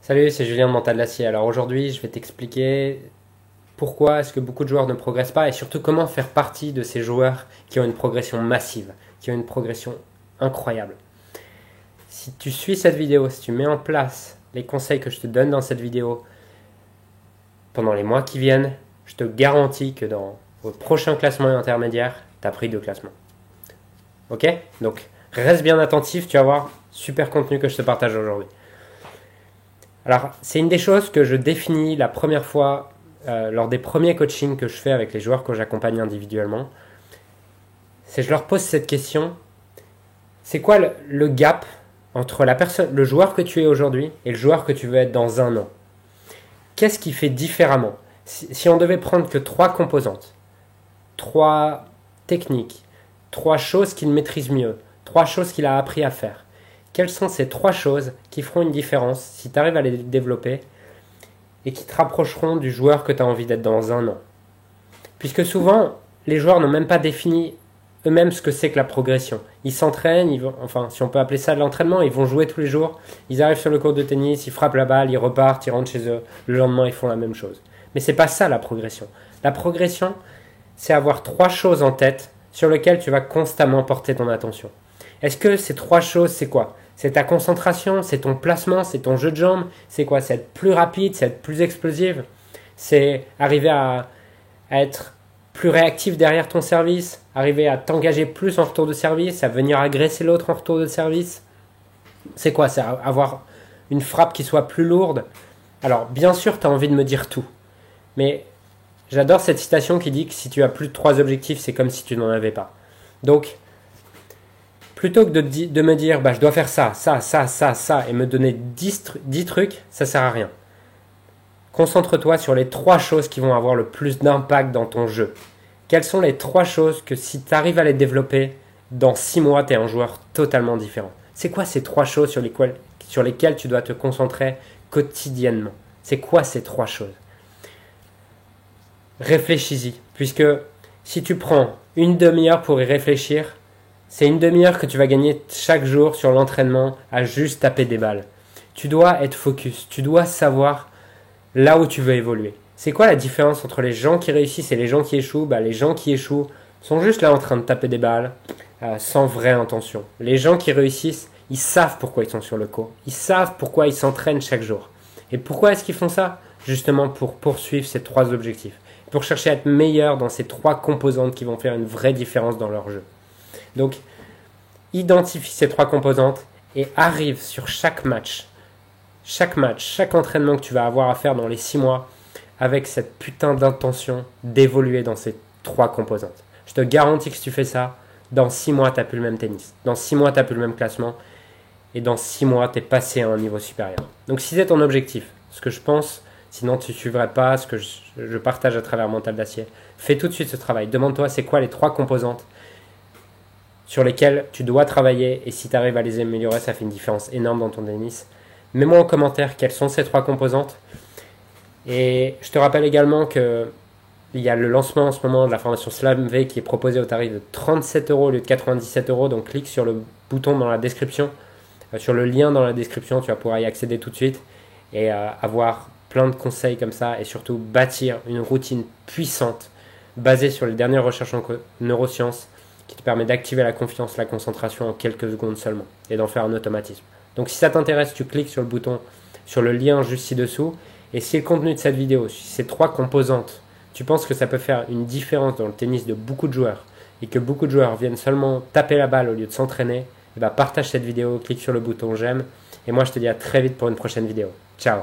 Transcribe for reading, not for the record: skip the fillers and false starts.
Salut, c'est Julien de Mental d'Acier. Alors aujourd'hui, je vais t'expliquer pourquoi est-ce que beaucoup de joueurs ne progressent pas et surtout comment faire partie de ces joueurs qui ont une progression massive, qui ont une progression incroyable. Si tu suis cette vidéo, si tu mets en place les conseils que je te donne dans cette vidéo pendant les mois qui viennent, je te garantis que dans vos prochains classements intermédiaires, tu as pris 2 classements. Ok? Donc reste bien attentif, tu vas voir super contenu que je te partage aujourd'hui. Alors, c'est une des choses que je définis la première fois lors des premiers coachings que je fais avec les joueurs que j'accompagne individuellement. C'est je leur pose cette question, c'est quoi le gap entre le joueur que tu es aujourd'hui et le joueur que tu veux être dans un an? Qu'est-ce qui fait différemment? Si on devait prendre que 3 composantes, 3 techniques, 3 choses qu'il maîtrise mieux, 3 choses qu'il a appris à faire, quelles sont ces 3 choses qui feront une différence si tu arrives à les développer et qui te rapprocheront du joueur que tu as envie d'être dans un an? Puisque souvent, les joueurs n'ont même pas défini eux-mêmes ce que c'est que la progression. Ils s'entraînent, enfin, si on peut appeler ça de l'entraînement, ils vont jouer tous les jours, ils arrivent sur le court de tennis, ils frappent la balle, ils repartent, ils rentrent chez eux, le lendemain ils font la même chose. Mais c'est pas ça la progression. La progression, c'est avoir 3 choses en tête sur lesquelles tu vas constamment porter ton attention. Est-ce que ces 3 choses, c'est quoi? C'est ta concentration, c'est ton placement, c'est ton jeu de jambes, c'est quoi? C'est être plus rapide, c'est être plus explosive, c'est arriver à être plus réactif derrière ton service, arriver à t'engager plus en retour de service, à venir agresser l'autre en retour de service. C'est quoi? C'est avoir une frappe qui soit plus lourde. Alors, bien sûr, tu as envie de me dire tout, mais j'adore cette citation qui dit que si tu as plus de 3 objectifs, c'est comme si tu n'en avais pas. Donc, plutôt que de me dire bah, je dois faire ça, et me donner 10 trucs, ça sert à rien. Concentre-toi sur les 3 choses qui vont avoir le plus d'impact dans ton jeu. Quelles sont les 3 choses que si tu arrives à les développer, dans 6 mois, tu es un joueur totalement différent? C'est quoi ces 3 choses sur lesquelles tu dois te concentrer quotidiennement? C'est quoi ces 3 choses? Réfléchis-y, puisque si tu prends une demi-heure pour y réfléchir, c'est une demi-heure que tu vas gagner chaque jour sur l'entraînement à juste taper des balles. Tu dois être focus, tu dois savoir là où tu veux évoluer. C'est quoi la différence entre les gens qui réussissent et les gens qui échouent? Les gens qui échouent sont juste là en train de taper des balles sans vraie intention. Les gens qui réussissent, ils savent pourquoi ils sont sur le court. Ils savent pourquoi ils s'entraînent chaque jour. Et pourquoi est-ce qu'ils font ça? Justement pour poursuivre ces 3 objectifs. Pour chercher à être meilleur dans ces 3 composantes qui vont faire une vraie différence dans leur jeu. Donc, identifie ces 3 composantes et arrive sur chaque match, chaque entraînement que tu vas avoir à faire dans les 6 mois avec cette putain d'intention d'évoluer dans ces 3 composantes. Je te garantis que si tu fais ça, dans 6 mois, tu n'as plus le même tennis. Dans 6 mois, tu n'as plus le même classement. Et dans 6 mois, tu es passé à un niveau supérieur. Donc si c'est ton objectif, ce que je pense, sinon tu ne suivrais pas ce que je partage à travers Mental d'Acier, fais tout de suite ce travail. Demande-toi c'est quoi les 3 composantes sur lesquelles tu dois travailler, et si tu arrives à les améliorer, ça fait une différence énorme dans ton tennis. Mets-moi en commentaire quelles sont ces 3 composantes. Et je te rappelle également qu'il y a le lancement en ce moment de la formation SlamV qui est proposée au tarif de 37 € au lieu de 97 €. Donc clique sur le bouton dans la description, sur le lien dans la description, tu vas pouvoir y accéder tout de suite et avoir plein de conseils comme ça, et surtout bâtir une routine puissante basée sur les dernières recherches en neurosciences qui te permet d'activer la confiance, la concentration en quelques secondes seulement et d'en faire un automatisme. Donc si ça t'intéresse, tu cliques sur le bouton, sur le lien juste ci-dessous. Et si le contenu de cette vidéo, si ces 3 composantes, tu penses que ça peut faire une différence dans le tennis de beaucoup de joueurs et que beaucoup de joueurs viennent seulement taper la balle au lieu de s'entraîner, partage cette vidéo, clique sur le bouton j'aime. Et moi je te dis à très vite pour une prochaine vidéo. Ciao!